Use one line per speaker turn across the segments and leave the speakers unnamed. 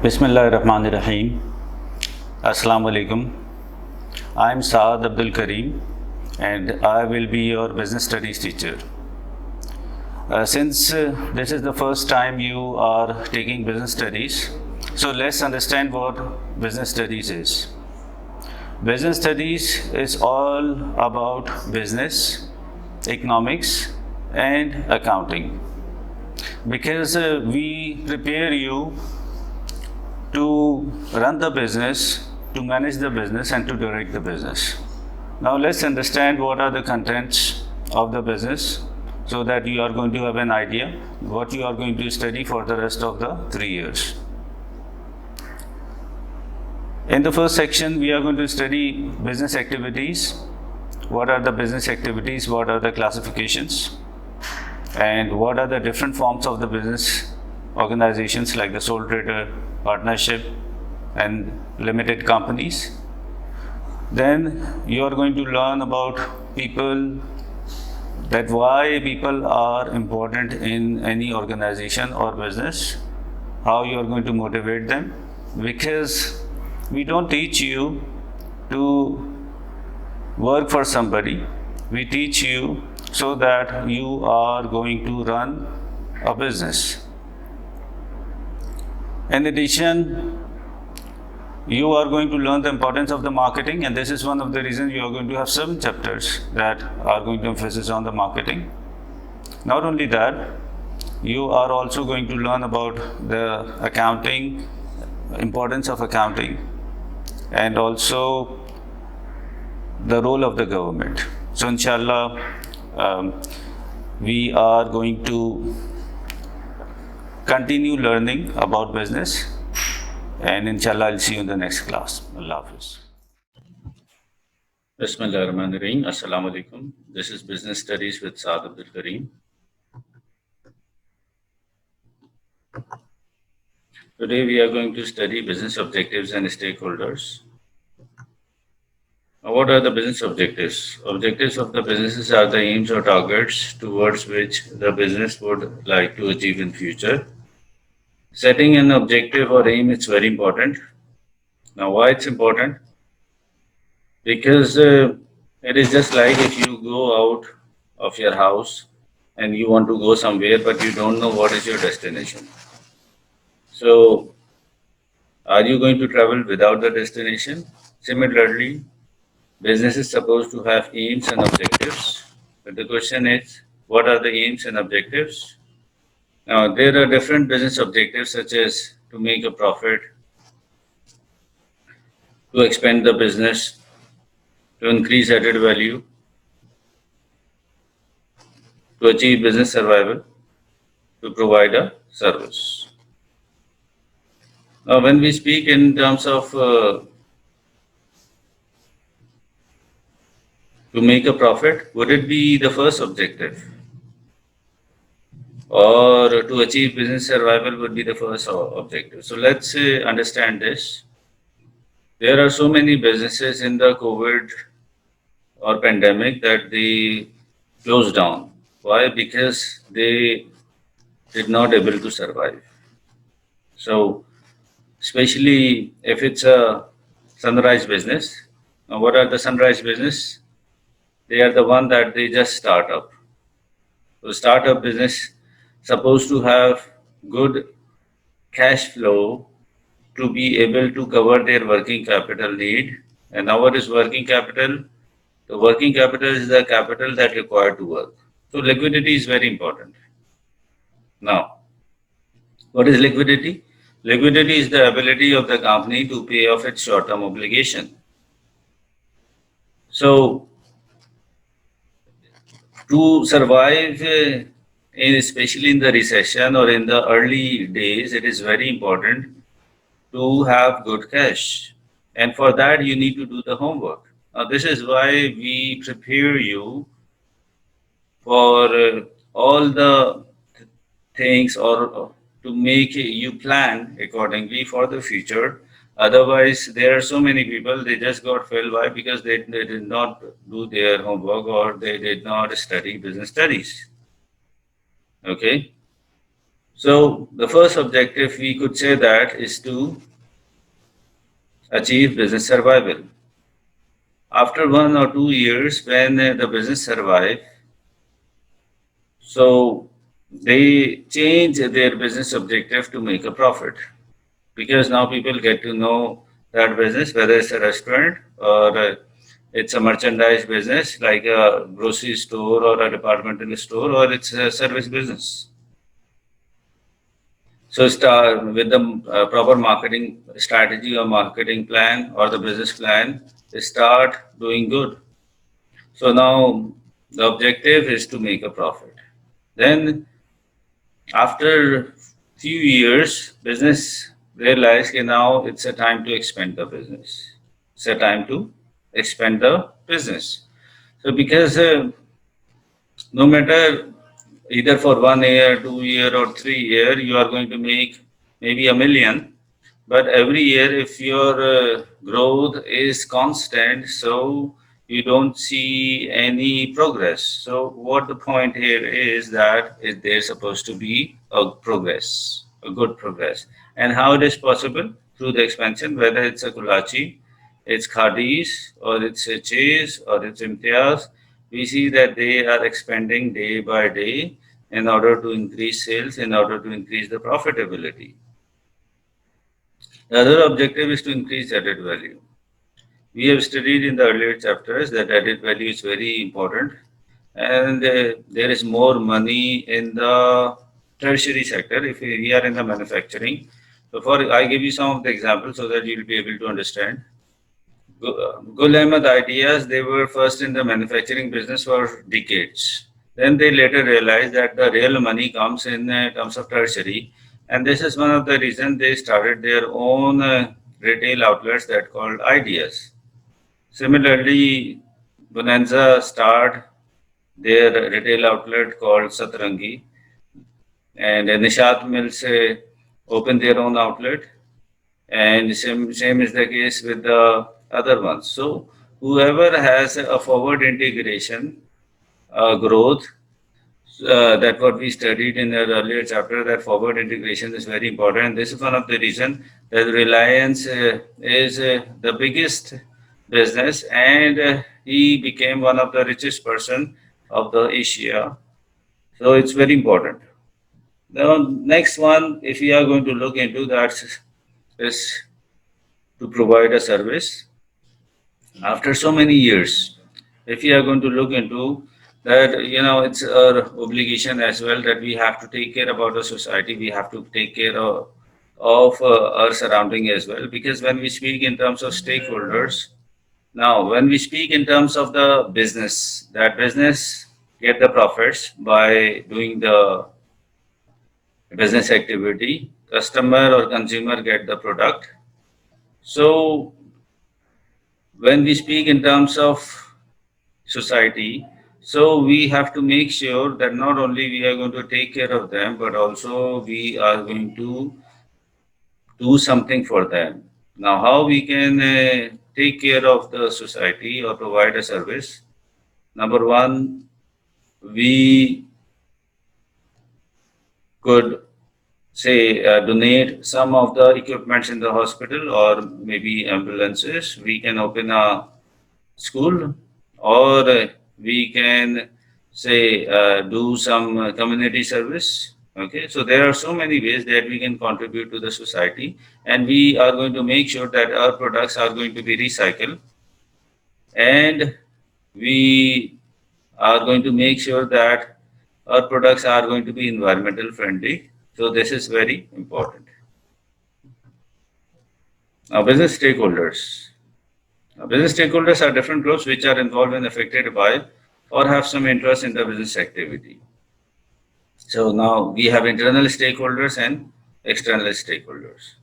Bismillahirrahmanirrahim. Assalamu alaikum. I am Saad Abdul Kareem and I will be your business studies teacher. Since this is the first time you are taking business studies, so let's understand what business studies is. Business studies is all about business, economics, and accounting. Because we prepare you to run the business, to manage the business, and to direct the business. Now let's understand what are the contents of the business so that you are going to have an idea what you are going to study for the rest of the 3 years. In the first section, we are going to study business activities. What are the business activities? What are the classifications? And what are the different forms of the business organizations like the sole trader, partnership, and limited companies. Then you are going to learn about people, that why people are important in any organization or business, how you are going to motivate them, because we don't teach you to work for somebody, we teach you so that you are going to run a business. In addition, you are going to learn the importance of the marketing, and this is one of the reasons you are going to have 7 chapters that are going to emphasize on the marketing. Not only that, you are also going to learn about the accounting, importance of accounting, and also the role of the government. So inshallah, we are going to continue learning about business, and inshallah I'll see you in the next class. Allah Hafiz.
Bismillahirrahmanirrahim. Assalamu alaikum. This is Business Studies with Saad Abdul Kareem. Today we are going to study business objectives and stakeholders. Now, what are the business objectives? Objectives of the businesses are the aims or targets towards which the business would like to achieve in future. Setting an objective or aim is very important. Now, why it's important? Because it is just like if you go out of your house and you want to go somewhere, but you don't know what is your destination. So, are you going to travel without the destination? Similarly, business is supposed to have aims and objectives. But the question is, what are the aims and objectives? Now, there are different business objectives such as to make a profit, to expand the business, to increase added value, to achieve business survival, to provide a service. Now, when we speak in terms of to make a profit, would it be the first objective? Or to achieve business survival would be the first objective? So let's understand this. There are so many businesses in the COVID or pandemic that they closed down. Why? Because they did not able to survive. So especially if it's a sunrise business. Now, what are the sunrise business? They are the one that they just start up. So startup business supposed to have good cash flow to be able to cover their working capital need. And now what is working capital? The working capital is the capital that required to work. So liquidity is very important. Now, what is liquidity? Liquidity is the ability of the company to pay off its short-term obligation. So, to survive, especially in the recession or in the early days, it is very important to have good cash. And for that, you need to do the homework. Now, this is why we prepare you for all the things or to make you plan accordingly for the future. Otherwise, there are so many people, they just got failed. Why? Because they did not do their homework or they did not study business studies. Okay. So the first objective we could say that is to achieve business survival. After 1 or 2 years, when the business survive, so they change their business objective to make a profit, because now people get to know that business, whether it's a restaurant or it's a merchandise business like a grocery store or a departmental store, or it's a service business. So start with the proper marketing strategy or marketing plan or the business plan, start doing good. So now the objective is to make a profit. Then after few years, business realized that now it's a time to expand the business. It's a time to expand the business. So because no matter either for 1 year, 2 year, or 3 year, you are going to make maybe 1 million. But every year, if your growth is constant, so you don't see any progress. So what the point here is that there's supposed to be a progress, a good progress. And how it is possible? Through the expansion, whether it's a Kulachi, it's Khadis, or it's a Chase, or it's Imtiaz, we see that they are expanding day by day in order to increase sales, in order to increase the profitability. The other objective is to increase added value. We have studied in the earlier chapters that added value is very important, and there is more money in the tertiary sector if we are in the manufacturing. So, I give you some of the examples so that you'll be able to understand. Gul Ahmed Ideas, they were first in the manufacturing business for decades. Then they later realized that the real money comes in terms of tertiary, and this is one of the reasons they started their own retail outlets that called Ideas. Similarly, Bonanza started their retail outlet called Satrangi, and Nishat Mills opened their own outlet, and same is the case with the other ones. So whoever has a forward integration growth, that what we studied in the earlier chapter, that forward integration is very important. And this is one of the reasons that Reliance is the biggest business, and he became one of the richest person of the Asia. So it's very important. The next one, if we are going to look into that, is to provide a service. After so many years, if we are going to look into that, it's our obligation as well that we have to take care about the society. We have to take care of our surrounding as well. Because when we speak in terms of stakeholders, now when we speak in terms of the business, that business get the profits by doing the business activity, customer or consumer get the product. So when we speak in terms of society, so we have to make sure that not only we are going to take care of them, but also we are going to do something for them. Now, how we can take care of the society or provide a service? Number one, we could say donate some of the equipments in the hospital or maybe ambulances. We can open a school, or we can say do some community service. Okay, so there are so many ways that we can contribute to the society, and we are going to make sure that our products are going to be recycled, and we are going to make sure that our products are going to be environmental friendly. So this is very important. Now, business stakeholders. Now, business stakeholders are different groups which are involved and affected by or have some interest in the business activity. So now we have internal stakeholders and external stakeholders.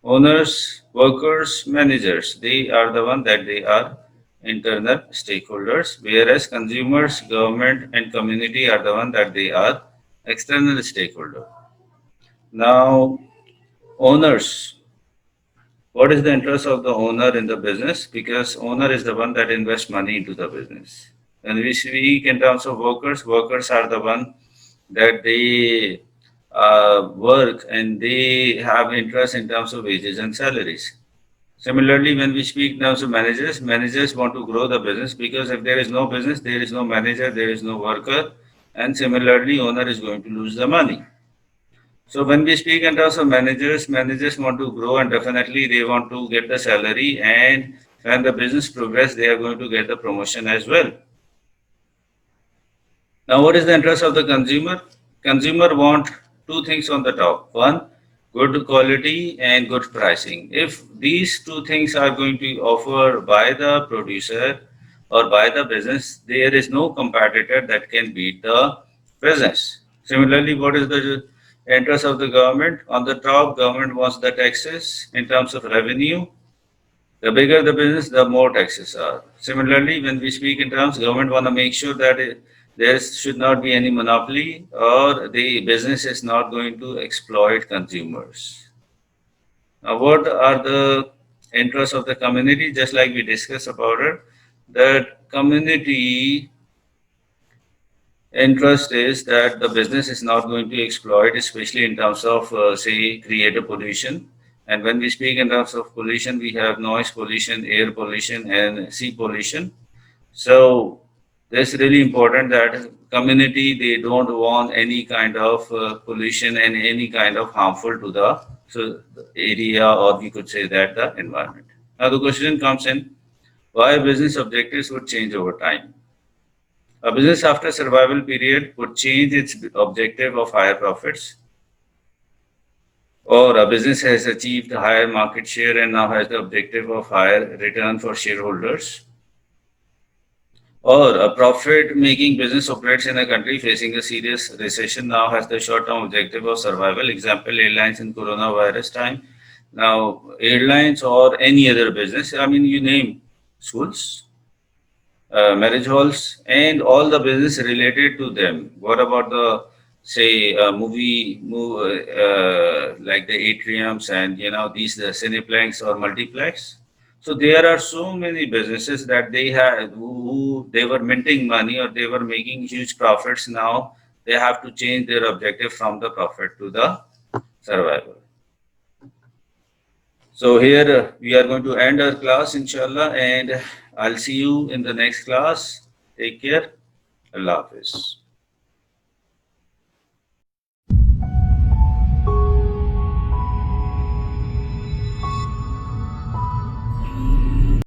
Owners, workers, managers, they are the one that they are internal stakeholders, whereas consumers, government, and community are the one that they are external stakeholder. Now, owners. What is the interest of the owner in the business? Because owner is the one that invests money into the business. And we speak in terms of workers, workers are the one that they work and they have interest in terms of wages and salaries. Similarly, when we speak in terms of managers, managers want to grow the business because if there is no business, there is no manager, there is no worker, and similarly, owner is going to lose the money. So when we speak in terms of managers, managers want to grow and definitely they want to get the salary, and when the business progress, they are going to get the promotion as well. Now, what is the interest of the consumer? Consumer want two things on the top. One, good quality and good pricing. If these two things are going to be offered by the producer or by the business, there is no competitor that can beat the business. Similarly, what is the interest of the government? On the top, government wants the taxes in terms of revenue. The bigger the business, the more taxes are. Similarly, when we speak in terms, government want to make sure that there should not be any monopoly or the business is not going to exploit consumers. Now, what are the interests of the community? Just like we discussed about it, that community interest is that the business is not going to exploit, especially in terms of, say, creative pollution. And when we speak in terms of pollution, we have noise pollution, air pollution, and sea pollution. So it's really important that community, they don't want any kind of pollution and any kind of harmful to the area, or we could say that the environment. Now the question comes in, why business objectives would change over time? A business after survival period would change its objective of higher profits, or a business has achieved higher market share and now has the objective of higher return for shareholders, or a profit making business operates in a country facing a serious recession, now has the short term objective of survival. Example, airlines in coronavirus time. Now, airlines or any other business, I mean, you name schools, marriage halls, and all the business related to them. What about the, say, like the atriums and these the cineplex or multiplex? So there are so many businesses that they had who they were minting money or they were making huge profits. Now they have to change their objective from the profit to the survival. So here we are going to end our class, inshallah, and I'll see you in the next class. Take care. Allah Hafiz.